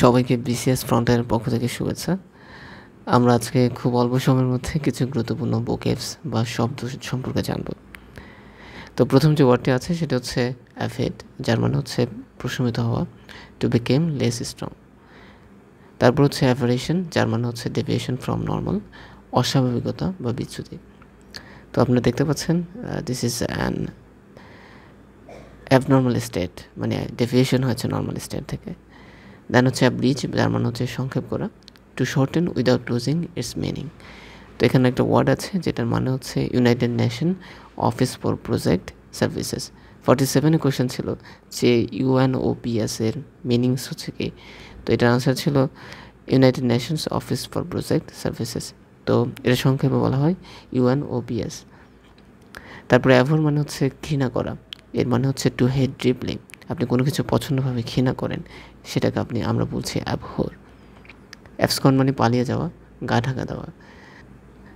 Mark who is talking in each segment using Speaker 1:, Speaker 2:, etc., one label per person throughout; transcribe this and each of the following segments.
Speaker 1: সবাইকে বিসিএস ফ্রন্টারের পক্ষ থেকে শুভেচ্ছা। আমরা আজকে খুব অল্প সময়ের মধ্যে কিছু গুরুত্বপূর্ণ ভোকেবস বা শব্দ সম্পর্কে জানব। তো প্রথম যে ওয়ার্ডটি আছে সেটা হচ্ছে অ্যাফেড, যার মানে হচ্ছে প্রশমিত হওয়া, টু বিকেম লেস স্ট্রং। তারপর হচ্ছে অ্যাভারেশন, যার মানে হচ্ছে ডেভিয়েশন ফ্রম নর্মাল, অস্বাভাবিকতা বা বিচ্যুতি। তো আপনারা দেখতে পাচ্ছেন this is an abnormal state, মানে ডেভিয়েশন হচ্ছে নর্মাল স্টেট থেকে। দেন হচ্ছে ব্রিজ, যার মানে হচ্ছে সংক্ষেপ করা, to shorten without losing its meaning. তো এখানে একটা ওয়ার্ড আছে যেটার মানে হচ্ছে United Nation Office for Project Services. 47 question ছিল যে ইউএনওপিএস এর মিনিংস হচ্ছে কি। তো এটার আনসার ছিল United Nations office for Project services. তো এটা সংক্ষেপে বলা হয় ইউএনওপিএস। তারপরে অ্যাভোর মানে হচ্ছে ঘৃণা করা, এর মানে হচ্ছে টু হেট ডিপলি। আপনি কোনো কিছু পছন্দভাবে ঘৃণা করেন, সেটাকে আমরা বলছি অ্যাভোর। অ্যাবসকন মানে পালিয়ে যাওয়া, গা ঢাকা দেওয়া।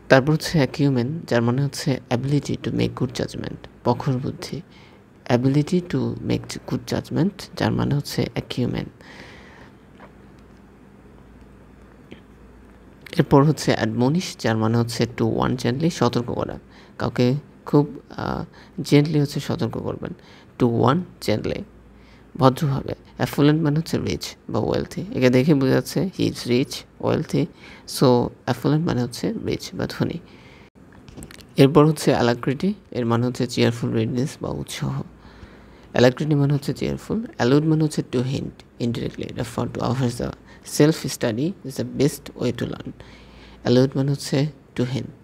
Speaker 1: তারপর হচ্ছে অ্যাকিউমেন, যার মানে হচ্ছে ability to make good judgement, প্রখর বুদ্ধি। Ability to make good judgement, যার মানে হচ্ছে অ্যাকিউমেন। এরপর হচ্ছে অ্যাডমনিশ, যার মানে হচ্ছে টু ওয়ান জেন্টলি, সতর্ক করা, কাউকে খুব জেন্টলি হচ্ছে সতর্ক করবেন, টু ওয়ান জেন্টলি, ভদ্রভাবে। অ্যাফুলেন্ট মানে হচ্ছে রিচ বা ওয়েলথি, একে দেখে বোঝা যাচ্ছে he is rich wealthy, so affluent মানে হচ্ছে রিচ বা ধনী। এরপর হচ্ছে অ্যালাক্রিটি, এর মানে হচ্ছে চেয়ারফুল রেডনেস বা উৎসাহ। অ্যালাক্রিটি মানে হচ্ছে চেয়ারফুল। অ্যালুড মানে হচ্ছে to hint, indirectly refer to, আভাস দেওয়া। Self study is the best way to learn. Allude মানে হচ্ছে টু হিন্ট।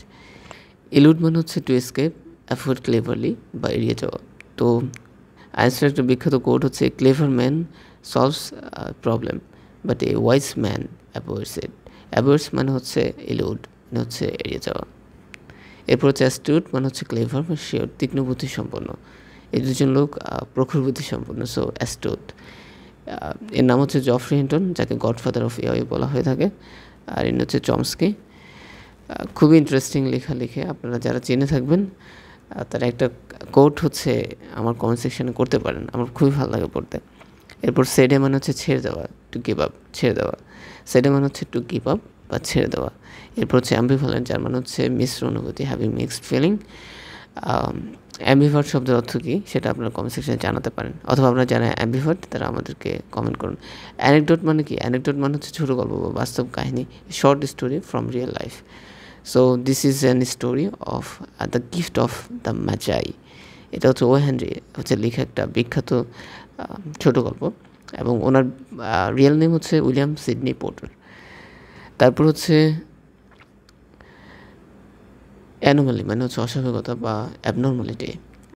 Speaker 1: এলুড মানে হচ্ছে টু এসকেপ, অ্যাভয়েড ক্লেভারলি বা এড়িয়ে যাওয়া। তো আইনস্টাইনের একটা বিখ্যাত কোট হচ্ছে clever man solves problem but a wise man avoids it. Avoids মানে হচ্ছে এলুড, মানে হচ্ছে এড়িয়ে যাওয়া। এরপর হচ্ছে অ্যাস্টিউট মানে হচ্ছে ক্লেভার বা শিওর, তীক্ষ্ণ বুদ্ধি সম্পন্ন। এই দুজন লোক প্রখর বুদ্ধি সম্পন্ন, সো অ্যাস্টিউট। এর নাম হচ্ছে জফরি হিন্টন, যাকে গডফাদার অফ এআই বলা হয়ে থাকে। আর ইনি হচ্ছে চমস্কি। খুবই ইন্টারেস্টিং লেখা লিখে, আপনারা যারা চিনে থাকবেন তারা একটা কোট হচ্ছে আমার কমেন্ট সেকশানে করতে পারেন, আমার খুবই ভালো লাগে পড়তে। এরপর সেডে মানে হচ্ছে ছেড়ে দেওয়া, টু গিভ আপ, ছেড়ে দেওয়া। সেডে মানে হচ্ছে টু গিভ আপ বা ছেড়ে দেওয়া। এরপর হচ্ছে অ্যাম্বিভ্যালেন্ট, যার মানে হচ্ছে মিশ্র অনুভূতি, হ্যাভিং মিক্সড ফিলিং। অ্যাম্বিভার্ট শব্দের অর্থ কী সেটা আপনারা কমেন্ট সেকশনে জানাতে পারেন, অথবা আপনারা যারা অ্যাম্বিভার্ট তারা আমাদেরকে কমেন্ট করুন। অ্যানেকডোট মানে কি? অ্যানেকডোট মানে হচ্ছে ছোটো গল্প বা বাস্তব কাহিনী, short story from real life. So this is an story of the gift of the ম্যাজাই। এটা হচ্ছে ও হেনরি হচ্ছে লেখা একটা বিখ্যাত ছোটো গল্প, এবং ওনার রিয়েল নেম হচ্ছে উইলিয়াম সিডনি পোর্টার। তারপর হচ্ছে অ্যানোমালি মানে হচ্ছে অস্বাভাবিকতা বা অ্যাবনর্মালিটি।